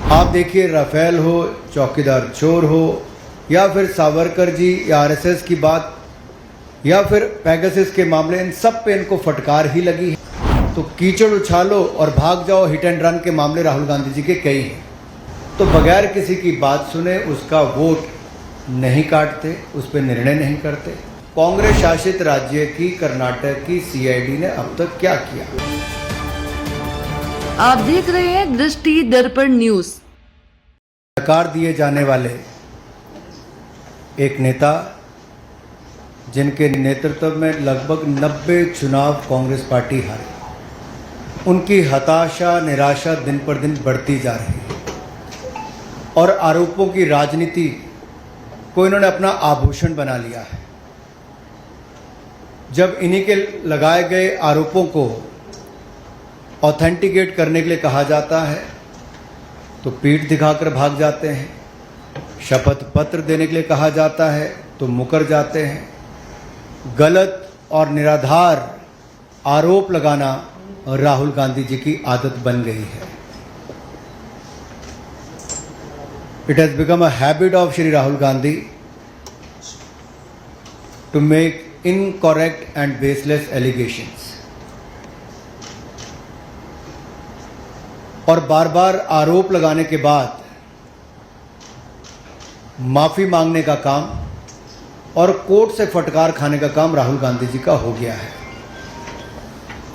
आप देखिए, राफेल हो, चौकीदार चोर हो, या फिर सावरकर जी या आरएसएस की बात, या फिर पेगासस के मामले, इन सब पे इनको फटकार ही लगी है। तो कीचड़ उछालो और भाग जाओ हिट एंड रन के मामले राहुल गांधी जी के कई हैं। तो बगैर किसी की बात सुने उसका वोट नहीं काटते, उस पर निर्णय नहीं करते। कांग्रेस शासित राज्य की कर्नाटक की सीआईडी ने अब तक क्या किया? आप देख रहे हैं दृष्टि दर्पण न्यूज। सरकार दिए जाने वाले एक नेता जिनके नेतृत्व में लगभग 90 चुनाव कांग्रेस पार्टी हारी, उनकी हताशा निराशा दिन पर दिन बढ़ती जा रही है और आरोपों की राजनीति को इन्होंने अपना आभूषण बना लिया है। जब इन्हीं के लगाए गए आरोपों को ऑथेंटिकेट करने के लिए कहा जाता है तो पीठ दिखाकर भाग जाते हैं, शपथ पत्र देने के लिए कहा जाता है तो मुकर जाते हैं। गलत और निराधार आरोप लगाना राहुल गांधी जी की आदत बन गई है। It has become a habit of Shri Rahul Gandhi to make incorrect and baseless allegations. और बार बार आरोप लगाने के बाद माफी मांगने का काम और कोर्ट से फटकार खाने का काम राहुल गांधी जी का हो गया है।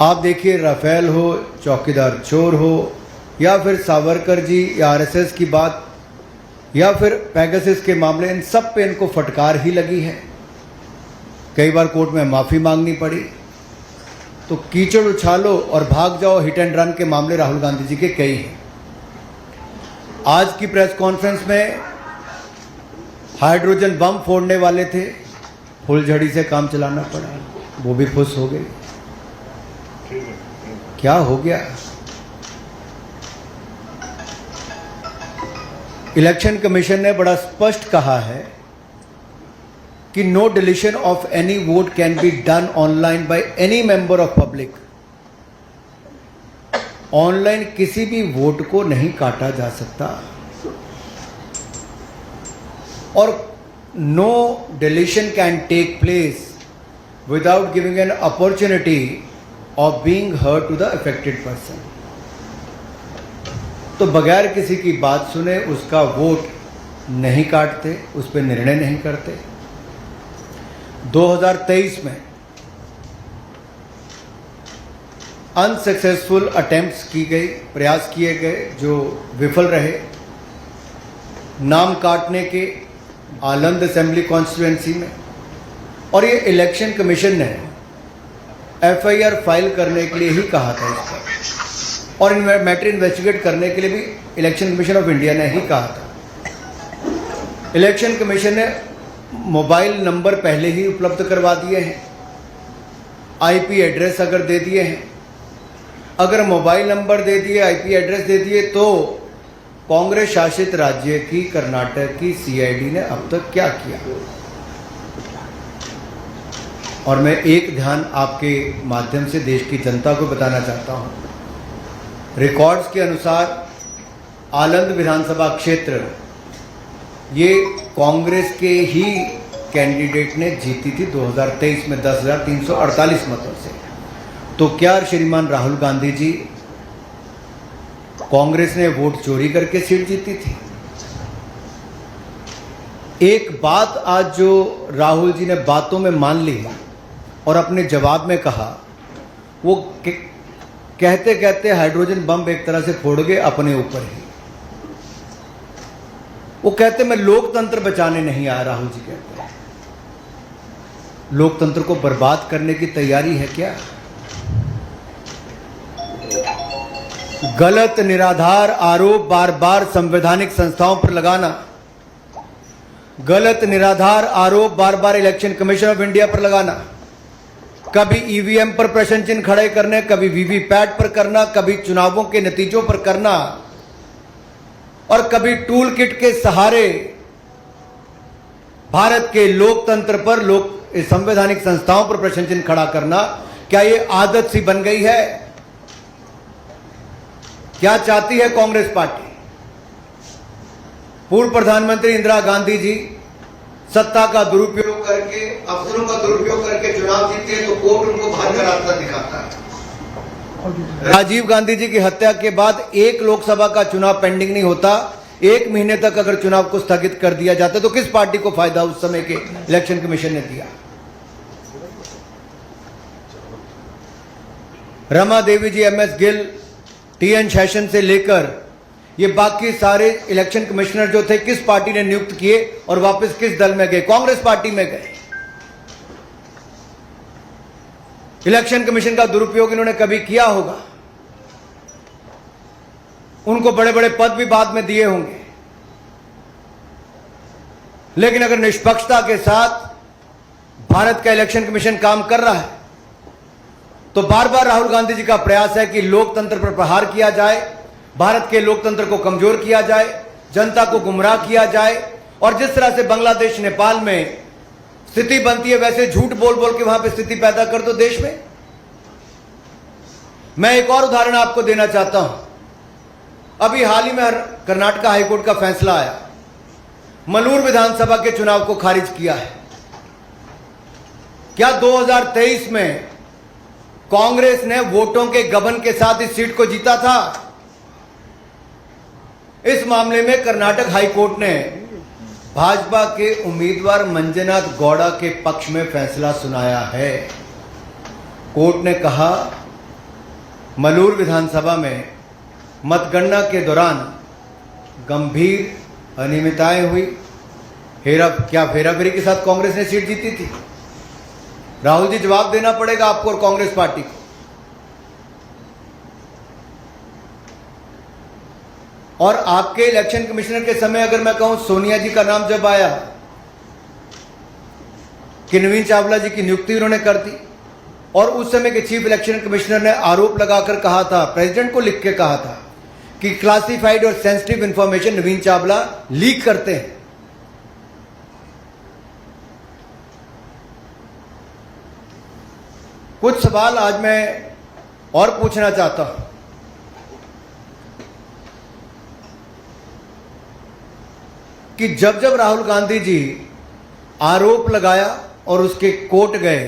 आप देखिए, राफेल हो, चौकीदार चोर हो, या फिर सावरकर जी या आरएसएस की बात, या फिर पेगासस के मामले, इन सब पे इनको फटकार ही लगी है। कई बार कोर्ट में माफी मांगनी पड़ी। तो कीचड़ उछालो और भाग जाओ हिट एंड रन के मामले राहुल गांधी जी के कई हैं। आज की प्रेस कॉन्फ्रेंस में हाइड्रोजन बम फोड़ने वाले थे, फुलझड़ी से काम चलाना पड़ा, वो भी फुस हो गई। क्या हो गया? इलेक्शन कमीशन ने बड़ा स्पष्ट कहा है कि no deletion of any vote can be done online by any member of public. Online किसी भी वोट को नहीं काटा जा सकता और no deletion can take place without giving an opportunity of being heard to the affected person. तो बगैर किसी की बात सुने उसका वोट नहीं काटते, उस पर निर्णय नहीं करते। 2023 में अनसक्सेसफुल अटेम्प्ट्स की गई, प्रयास किए गए जो विफल रहे, नाम काटने के आलंद असेंबली कॉन्स्टिट्यूएंसी में। और ये इलेक्शन कमीशन ने एफआईआर फाइल करने के लिए ही कहा था इस पर, और मैटर इन्वेस्टिगेट करने के लिए भी इलेक्शन कमीशन ऑफ इंडिया ने ही कहा था। इलेक्शन कमीशन ने मोबाइल नंबर पहले ही उपलब्ध करवा दिए हैं, आईपी एड्रेस अगर दे दिए हैं, अगर मोबाइल नंबर दे दिए, आईपी एड्रेस दे दिए, तो कांग्रेस शासित राज्य की कर्नाटक की सीआईडी ने अब तक क्या किया? और मैं एक ध्यान आपके माध्यम से देश की जनता को बताना चाहता हूं। रिकॉर्ड्स के अनुसार आलंद विधानसभा क्षेत्र ये कांग्रेस के ही कैंडिडेट ने जीती थी 2023 में 10,348 मतों से। तो क्या श्रीमान राहुल गांधी जी, कांग्रेस ने वोट चोरी करके सीट जीती थी? एक बात आज जो राहुल जी ने बातों में मान ली और अपने जवाब में कहा, वो कहते कहते हाइड्रोजन बम एक तरह से फोड़ गए अपने ऊपर ही। वो कहते मैं लोकतंत्र बचाने नहीं आया। राहुल जी कहते हैं लोकतंत्र को बर्बाद करने की तैयारी है क्या? गलत निराधार आरोप बार बार संवैधानिक संस्थाओं पर लगाना, गलत निराधार आरोप बार बार इलेक्शन कमीशन ऑफ इंडिया पर लगाना, कभी ईवीएम पर प्रश्न चिन्ह खड़े करने, कभी वीवीपैट पर करना, कभी चुनावों के नतीजों पर करना, और कभी टूल किट के सहारे भारत के लोकतंत्र पर, संवैधानिक संस्थाओं पर प्रश्न चिन्ह खड़ा करना, क्या ये आदत सी बन गई है? क्या चाहती है कांग्रेस पार्टी? पूर्व प्रधानमंत्री इंदिरा गांधी जी सत्ता का दुरुपयोग करके, अफसरों का दुरुपयोग करके चुनाव जीते हैं तो कोर्ट उनको बाहर का रास्ता दिखाता है। राजीव गांधी जी की हत्या के बाद एक लोकसभा का चुनाव पेंडिंग नहीं होता, 1 महीने तक अगर चुनाव को स्थगित कर दिया जाता तो किस पार्टी को फायदा उस समय के इलेक्शन कमीशन ने दिया। रमा देवी जी, MS गिल, TN शेषन से लेकर ये बाकी सारे इलेक्शन कमिश्नर जो थे किस पार्टी ने नियुक्त किए और वापस किस दल में गए? कांग्रेस पार्टी में गए। इलेक्शन कमीशन का दुरुपयोग इन्होंने कभी किया होगा? उनको बड़े बड़े पद भी बाद में दिए होंगे, लेकिन अगर निष्पक्षता के साथ भारत का इलेक्शन कमीशन काम कर रहा है तो बार बार राहुल गांधी जी का प्रयास है कि लोकतंत्र पर प्रहार किया जाए, भारत के लोकतंत्र को कमजोर किया जाए, जनता को गुमराह किया जाए, और जिस तरह से बांग्लादेश नेपाल में स्थिति बनती है वैसे झूठ बोल बोल के वहां पे स्थिति पैदा कर दो देश में। मैं एक और उदाहरण आपको देना चाहता हूं। अभी हाल ही में कर्नाटक हाईकोर्ट का फैसला आया, मलूर विधानसभा के चुनाव को खारिज किया है। क्या 2023 में कांग्रेस ने वोटों के गबन के साथ इस सीट को जीता था? इस मामले में कर्नाटक हाईकोर्ट ने भाजपा के उम्मीदवार मंजुनाथ गौड़ा के पक्ष में फैसला सुनाया है। कोर्ट ने कहा मलूर विधानसभा में मतगणना के दौरान गंभीर अनियमितताएं हुई। क्या फेराफेरी के साथ कांग्रेस ने सीट जीती थी? राहुल जी, जवाब देना पड़ेगा आपको और कांग्रेस पार्टी को। और आपके इलेक्शन कमिश्नर के समय अगर मैं कहूं, सोनिया जी का नाम जब आया कि नवीन चावला जी की नियुक्ति उन्होंने कर दी, और उस समय के चीफ इलेक्शन कमिश्नर ने आरोप लगाकर कहा था, प्रेसिडेंट को लिख के कहा था कि क्लासिफाइड और सेंसिटिव इंफॉर्मेशन नवीन चावला लीक करते हैं। कुछ सवाल आज मैं और पूछना चाहता हूं कि जब जब राहुल गांधी जी आरोप लगाया और उसके कोर्ट गए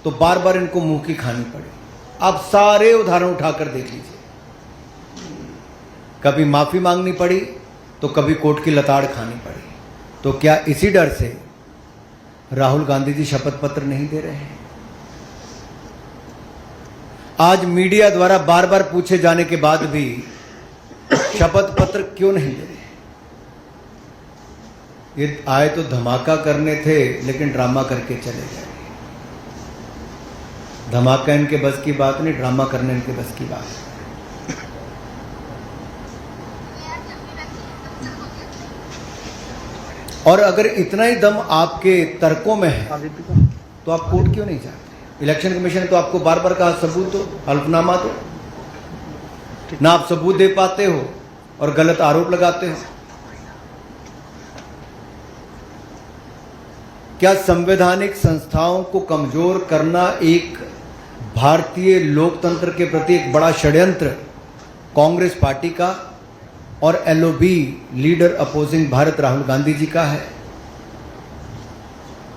तो बार बार इनको मुंह की खानी पड़ी। आप सारे उदाहरण उठाकर देख लीजिए, कभी माफी मांगनी पड़ी तो कभी कोर्ट की लताड़ खानी पड़ी। तो क्या इसी डर से राहुल गांधी जी शपथ पत्र नहीं दे रहे हैं? आज मीडिया द्वारा बार बार पूछे जाने के बाद भी शपथ पत्र क्यों नहीं दे रहे? ये आए तो धमाका करने थे लेकिन ड्रामा करके चले गए। धमाका इनके बस की बात नहीं, ड्रामा करने इनके बस की बात है। और अगर इतना ही दम आपके तर्कों में है तो आप कोर्ट क्यों नहीं जाते? इलेक्शन कमीशन ने तो आपको बार बार कहा सबूत दो, हल्फनामा दो, ना आप सबूत दे पाते हो और गलत आरोप लगाते हो। क्या संवैधानिक संस्थाओं को कमजोर करना एक भारतीय लोकतंत्र के प्रति एक बड़ा षड्यंत्र कांग्रेस पार्टी का और LOB leader opposing Bharat Rahul Gandhi ji का है?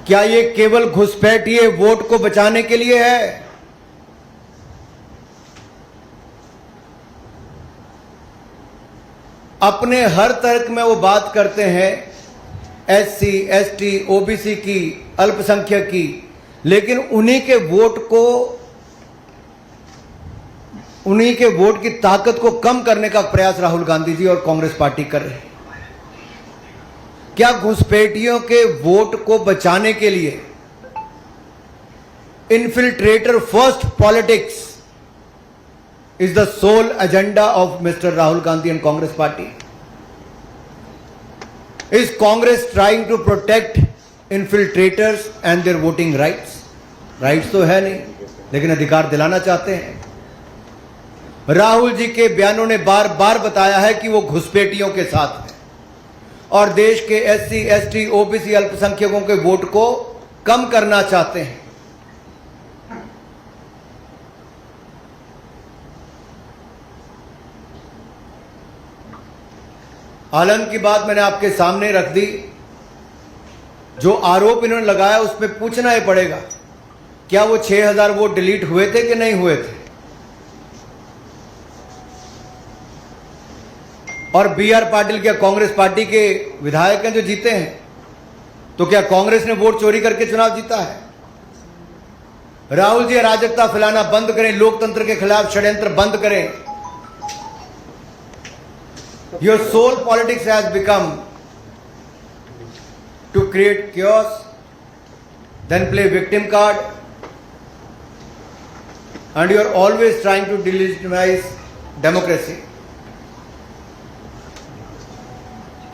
क्या ये केवल घुसपैठिए वोट को बचाने के लिए है? अपने हर तर्क में वो बात करते हैं SC, ST, OBC की, अल्पसंख्यक की, लेकिन उन्हीं के वोट की ताकत को कम करने का प्रयास राहुल गांधी जी और कांग्रेस पार्टी कर रहे हैं। क्या घुसपैठियों के वोट को बचाने के लिए infiltrator first politics is the sole agenda of mister Rahul Gandhi and Congress party? Is Congress trying to protect infiltrators and their voting rights? Rights तो है नहीं, लेकिन अधिकार दिलाना चाहते हैं। राहुल जी के बयानों ने बार बार बताया है कि वो घुसपैठियों के साथ हैं और देश के SC, ST, OBC अल्पसंख्यकों के वोट को कम करना चाहते हैं। आलंद की बात मैंने आपके सामने रख दी। जो आरोप इन्होंने लगाया उस पर पूछना ही पड़ेगा, क्या वो 6000 वोट डिलीट हुए थे कि नहीं हुए थे? और BR पाटिल क्या कांग्रेस पार्टी के विधायक हैं जो जीते हैं? तो क्या कांग्रेस ने वोट चोरी करके चुनाव जीता है? राहुल जी अराजकता फैलाना बंद करें, लोकतंत्र के खिलाफ षड्यंत्र बंद करें। Your sole politics has become to create chaos, then play victim card, and you are always trying to delegitimize democracy.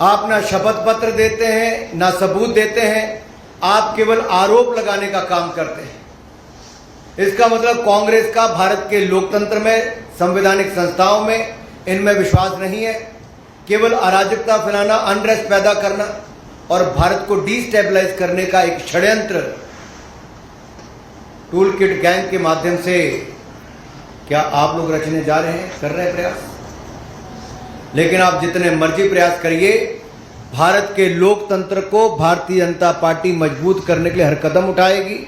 आप ना शपथ पत्र देते हैं, ना सबूत देते हैं, आप केवल आरोप लगाने का काम करते हैं। इसका मतलब कांग्रेस का भारत के लोकतंत्र में, संवैधानिक संस्थाओं में, इनमें विश्वास नहीं है। केवल अराजकता फैलाना, अनरेस्ट पैदा करना और भारत को डिस्टेबलाइज करने का एक षड्यंत्र टूल किट गैंग के माध्यम से क्या आप लोग रचने जा रहे हैं, कर रहे हैं प्रयास? लेकिन आप जितने मर्जी प्रयास करिए, भारत के लोकतंत्र को भारतीय जनता पार्टी मजबूत करने के लिए हर कदम उठाएगी।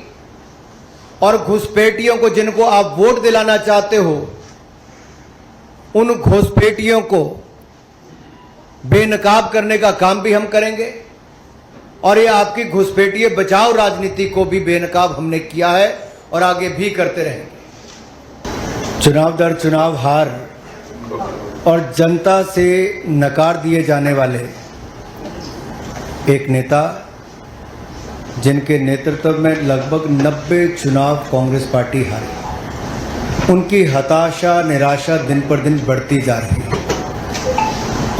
और घुसपैठियों को, जिनको आप वोट दिलाना चाहते हो, उन घुसपैठियों को बेनकाब करने का काम भी हम करेंगे। और ये आपकी घुसपैठिए बचाओ राजनीति को भी बेनकाब हमने किया है और आगे भी करते रहेंगे। चुनाव दर चुनाव हार और जनता से नकार दिए जाने वाले एक नेता, जिनके नेतृत्व में लगभग 90 चुनाव कांग्रेस पार्टी हारी, उनकी हताशा, निराशा दिन पर दिन बढ़ती जा रही है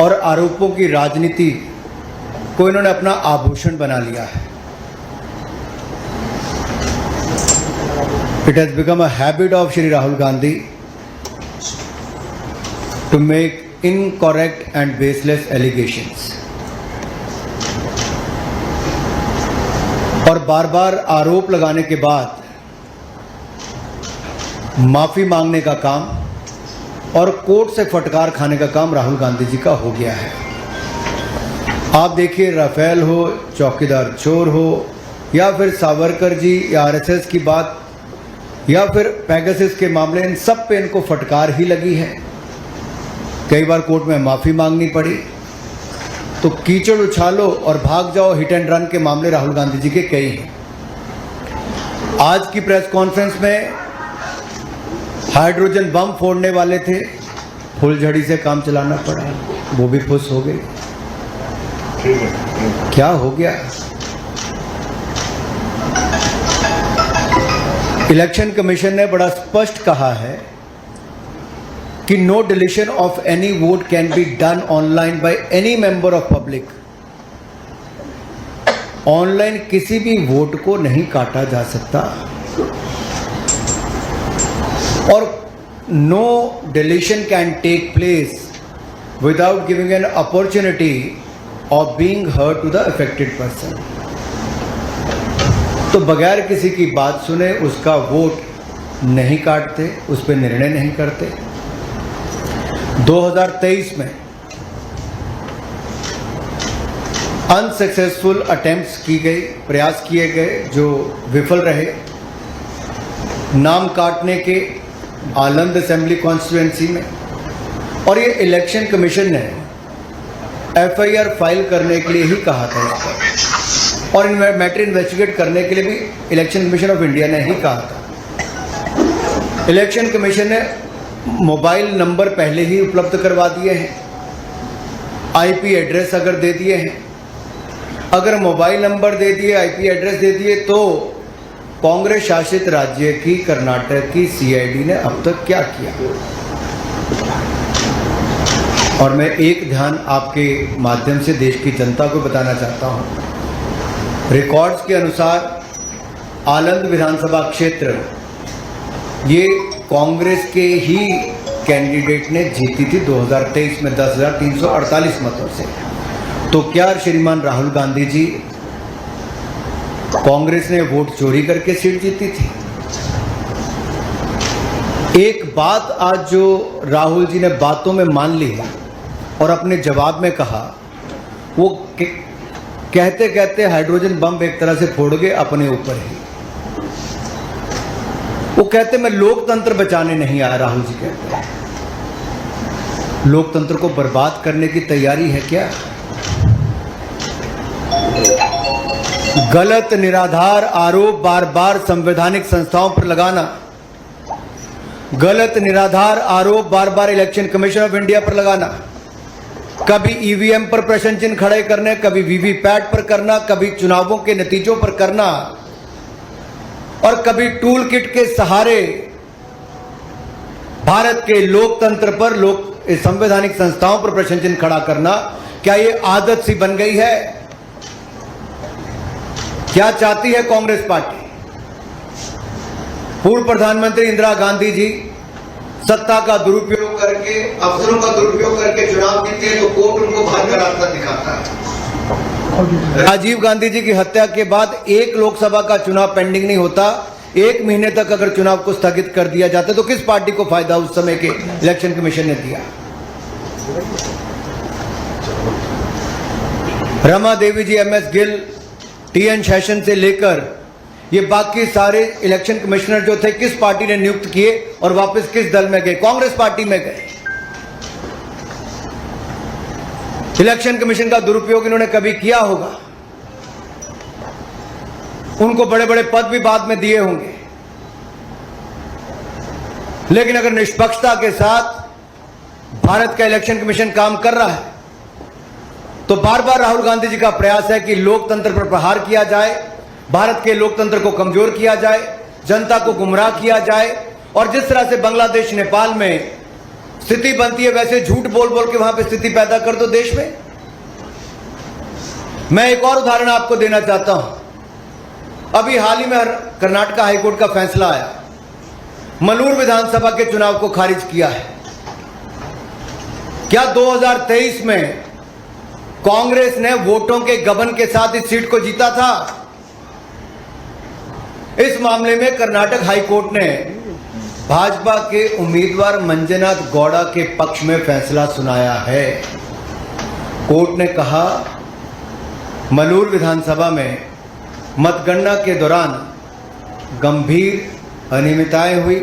और आरोपों की राजनीति को इन्होंने अपना आभूषण बना लिया है। It has become a habit of Shri Rahul Gandhi to make incorrect and baseless allegations. और बार बार आरोप लगाने के बाद माफी मांगने का काम और कोर्ट से फटकार खाने का काम राहुल गांधी जी का हो गया है। आप देखिए, राफेल हो, चौकीदार चोर हो, या फिर सावरकर जी या RSS की बात, या फिर पेगासस के मामले, इन सब पे इनको फटकार ही लगी है। कई बार कोर्ट में माफी मांगनी पड़ी। तो कीचड़ उछालो और भाग जाओ, हिट एंड रन के मामले राहुल गांधी जी के कई हैं। आज की प्रेस कॉन्फ्रेंस में हाइड्रोजन बम फोड़ने वाले थे, फुलझड़ी से काम चलाना पड़ा, वो भी फुस हो गई। क्या हो गया? इलेक्शन कमीशन ने बड़ा स्पष्ट कहा है कि no deletion of any vote can be done online by any member of public. Online किसी भी वोट को नहीं काटा जा सकता और no deletion can take place without giving an opportunity of being heard to the affected person. तो बगैर किसी की बात सुने उसका वोट नहीं काटते, उस पर निर्णय नहीं करते। 2023 में अनसक्सेसफुल अटेम्प्ट्स की गई, प्रयास किए गए जो विफल रहे, नाम काटने के आलंद असेंबली कॉन्स्टिट्यूएंसी में। और ये इलेक्शन कमीशन ने FIR फाइल करने के लिए ही कहा था इसको, और मैटर इन्वेस्टिगेट करने के लिए भी इलेक्शन कमीशन ऑफ इंडिया ने ही कहा था। इलेक्शन कमीशन ने मोबाइल नंबर पहले ही उपलब्ध करवा दिए हैं, IP एड्रेस अगर दे दिए हैं, अगर मोबाइल नंबर दे दिए, IP एड्रेस दे दिए, तो कांग्रेस शासित राज्य की कर्नाटक की CID ने अब तक क्या किया? और मैं एक ध्यान आपके माध्यम से देश की जनता को बताना चाहता हूं। रिकॉर्ड्स के अनुसार आलंद विधानसभा क्षेत्र ये कांग्रेस के ही कैंडिडेट ने जीती थी 2023 में 10,348 मतों से। तो क्या श्रीमान राहुल गांधी जी, कांग्रेस ने वोट चोरी करके सीट जीती थी? एक बात आज जो राहुल जी ने बातों में मान ली और अपने जवाब में कहा वो कहते कहते हाइड्रोजन बम एक तरह से फोड़ गए अपने ऊपर ही। वो कहते मैं लोकतंत्र बचाने नहीं आया, राहुल जी कहते हैं। लोकतंत्र को बर्बाद करने की तैयारी है क्या? गलत निराधार आरोप बार बार संवैधानिक संस्थाओं पर लगाना, गलत निराधार आरोप बार बार इलेक्शन कमीशन ऑफ इंडिया पर लगाना, कभी ईवीएम पर प्रश्न चिन्ह खड़े करने, कभी वीवीपैट पर करना, कभी चुनावों के नतीजों पर करना और कभी टूल किट के सहारे भारत के लोकतंत्र पर, संवैधानिक संस्थाओं पर प्रश्न चिन्ह खड़ा करना, क्या ये आदत सी बन गई है? क्या चाहती है कांग्रेस पार्टी? पूर्व प्रधानमंत्री इंदिरा गांधी जी सत्ता का दुरुपयोग करके, अफसरों का दुरुपयोग करके चुनाव जीते हैं तो कोर्ट उनको बाहर का रास्ता दिखाता है। राजीव गांधी जी की हत्या के बाद एक लोकसभा का चुनाव पेंडिंग नहीं होता, 1 महीने तक अगर चुनाव को स्थगित कर दिया जाता तो किस पार्टी को फायदा उस समय के इलेक्शन कमीशन ने दिया? रमा देवी जी, एमएस गिल, टीएन शेषन से लेकर ये बाकी सारे इलेक्शन कमिश्नर जो थे किस पार्टी ने नियुक्त किए और वापस किस दल में गए? कांग्रेस पार्टी में गए। इलेक्शन कमीशन का दुरुपयोग इन्होंने कभी किया होगा, उनको बड़े बड़े पद भी बाद में दिए होंगे, लेकिन अगर निष्पक्षता के साथ भारत का इलेक्शन कमीशन काम कर रहा है तो बार बार राहुल गांधी जी का प्रयास है कि लोकतंत्र पर प्रहार किया जाए, भारत के लोकतंत्र को कमजोर किया जाए, जनता को गुमराह किया जाए और जिस तरह से बांग्लादेश नेपाल में स्थिति बनती है वैसे झूठ बोल बोल के वहां पे स्थिति पैदा कर दो देश में। मैं एक और उदाहरण आपको देना चाहता हूं। अभी हाल ही में कर्नाटक हाईकोर्ट का फैसला आया, मलूर विधानसभा के चुनाव को खारिज किया है। क्या 2023 में कांग्रेस ने वोटों के गबन के साथ इस सीट को जीता था? इस मामले में कर्नाटक हाईकोर्ट ने भाजपा के उम्मीदवार मंजुनाथ गौड़ा के पक्ष में फैसला सुनाया है। कोर्ट ने कहा मलूर विधानसभा में मतगणना के दौरान गंभीर अनियमितताएं हुई।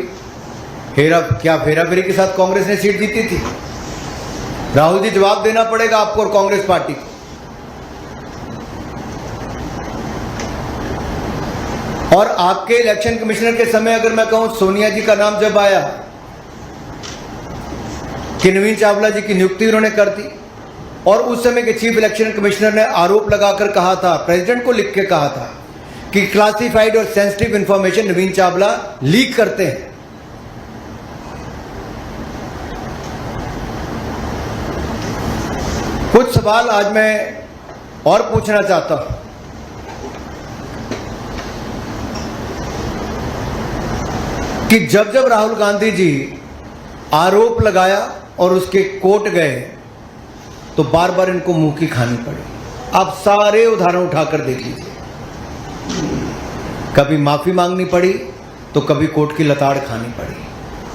क्या फेराफेरी के साथ कांग्रेस ने सीट जीती थी? राहुल जी, जवाब देना पड़ेगा आपको और कांग्रेस पार्टी को। और आपके इलेक्शन कमिश्नर के समय अगर मैं कहूं सोनिया जी का नाम जब आया कि नवीन चावला जी की नियुक्ति उन्होंने कर दी और उस समय के चीफ इलेक्शन कमिश्नर ने आरोप लगाकर कहा था, प्रेसिडेंट को लिख के कहा था कि क्लासिफाइड और सेंसिटिव इंफॉर्मेशन नवीन चावला लीक करते हैं। कुछ सवाल आज मैं और पूछना चाहता हूं कि जब जब राहुल गांधी जी आरोप लगाया और उसके कोर्ट गए तो बार बार इनको मुंह की खानी पड़ी। आप सारे उदाहरण उठाकर देख लीजिए, कभी माफी मांगनी पड़ी तो कभी कोर्ट की लताड़ खानी पड़ी।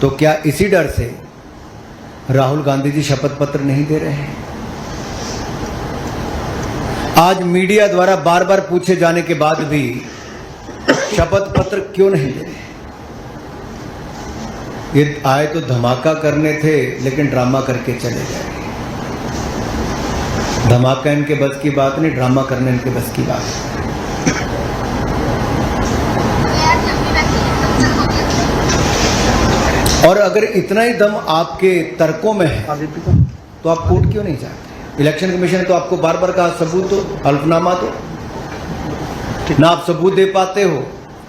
तो क्या इसी डर से राहुल गांधी जी शपथ पत्र नहीं दे रहे हैं? आज मीडिया द्वारा बार बार पूछे जाने के बाद भी शपथ पत्र क्यों नहीं दे रहे? ये आए तो धमाका करने थे लेकिन ड्रामा करके चले गए। धमाका इनके बस की बात नहीं, ड्रामा करने इनके बस की बात है। और अगर इतना ही दम आपके तर्कों में है तो आप कोर्ट क्यों नहीं जाते? इलेक्शन कमीशन ने तो आपको बार बार कहा सबूत दो, हल्फनामा दो, ना आप सबूत दे पाते हो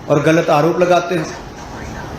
और गलत आरोप लगाते हो।